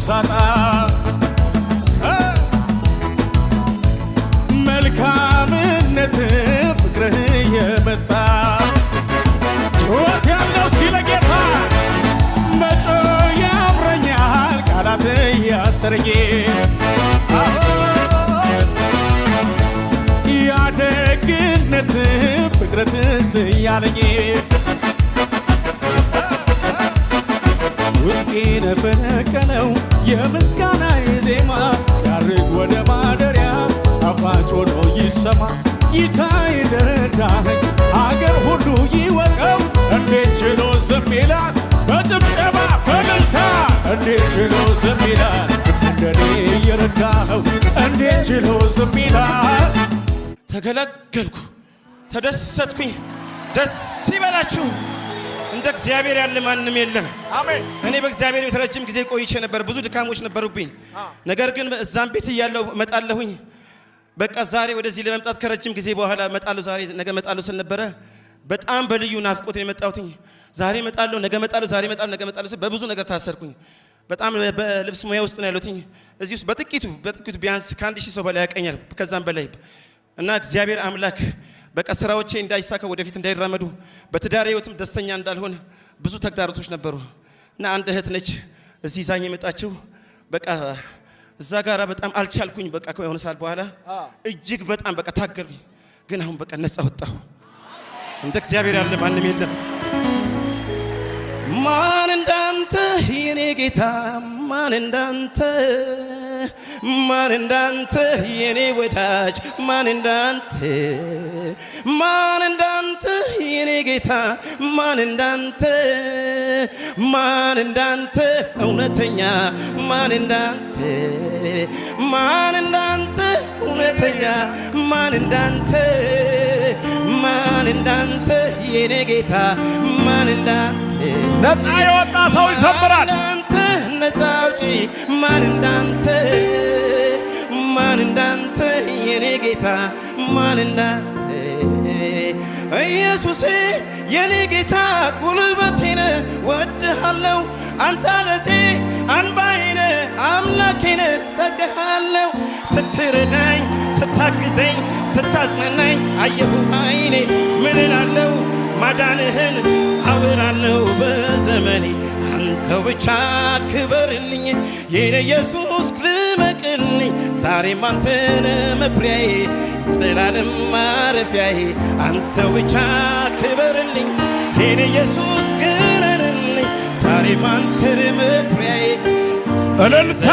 ሳጣ መልካምነት ፍቅርህ የመጣ ጩኸት ያለው ሲለ ጌታ መጮ ያምረኛል ቃላት ያጠረኝ ያደግነት ፍቅርህ ትዝ ያለኝ ውስጤን ፈነቀለው የምስጋና ዜማ ያርግ ወደ ማደሪያ ጣፋጭ ሆኖ ይሰማ ጌታዬ ረዳኸኝ አገር ሁሉ ይወቀው እንዴት ችሎ ዝም ይላል በጭብጨባ በእልልታ እንዴት ችሎ ዝም ይላል እንደኔ የረዳኸው እንዴት ችሎ ዝም ይላል ተገለገልኩ ተደሰትኩኝ ደስ ይበላችሁ እንደ እግዚአብሔር ያለ ማንም የለም አሜን እኔ በእግዚአብሔር ቤት ረጅም ጊዜ ቆይቼ ነበር ብዙ ድካሞች ነበሩብኝ ነገር ግን እዛም ቤት እያለሁ መጣለሁኝ በቃ ዛሬ ወደዚህ ለመምጣት ከረጅም ጊዜ በኋላ መጣለሁ ዛሬ ነገ መጣለሁ ስል ነበረ በጣም በልዩ ናፍቆት ነው የመጣሁትኝ ዛሬ መጣለሁ ነገ መጣለሁ ዛሬ መጣለሁ ነገ መጣለሁ ስል በብዙ ነገር ታሰርኩኝ በጣም በልብስ ሙያ ውስጥ ነው ያለሁትኝ እዚህ ውስጥ በጥቂቱ ቢያንስ ከ1000 ሰው በላይ ያቀኛል ከዛም በላይ እና እግዚአብሔር አምላክ በቃ ስራዎቼ እንዳይሳካ ወደፊት እንዳይራመዱ በትዳሬ ህይወትም ደስተኛ እንዳልሆን ብዙ ተግዳሮቶች ነበሩ እና አንድ እህት ነች እዚህ ዛኝ የመጣችው በቃ እዛ ጋራ በጣም አልቻልኩኝ በቃ ከሆነ ሰዓት በኋላ እጅግ በጣም በቃ ታገልኩኝ ግን አሁን በቃ ነፃ ወጣሁ እንደ እግዚአብሔር ያለ ማንም የለም ማን እንዳንተ የኔ ጌታ ማን እንዳንተ የኔ ወዳጅ ማን እንዳንተ የኔ ጌታ ማን እንዳንተ እውነተኛ ማን እንዳንተ እውነተኛ ማን እንዳንተ የኔ ጌታ ማን እንዳንተ ነፃ የወጣ ሰው ይዘምራል ነፃ አውጪ ማን እንዳንተ የኔ ጌታ ማን እንዳንተ ኢየሱሴ የኔ ጌታ ጉልበቴ ነህ ወድሃለሁ አንተ አለቴ አንባዬ ነህ አምላኬ ነህ እጠግሃለሁ ስትረዳኝ ስታግዘኝ ስታጽናናኝ አየሁ አይኔ ምን እላለሁ ማዳንህን አወራለሁ በዘመኔ አንተው ብቻ ክበርልኝ የኔ ኢየሱስ ልመቅልኝ ዛሬም አንተን መኩሪያዬ የዘላለም ማረፊያዬ አንተው ብቻ ክበርልኝ የኔ ኢየሱስ ግነንልኝ ዛሬም አንተን መኩሪያዬ እልልታ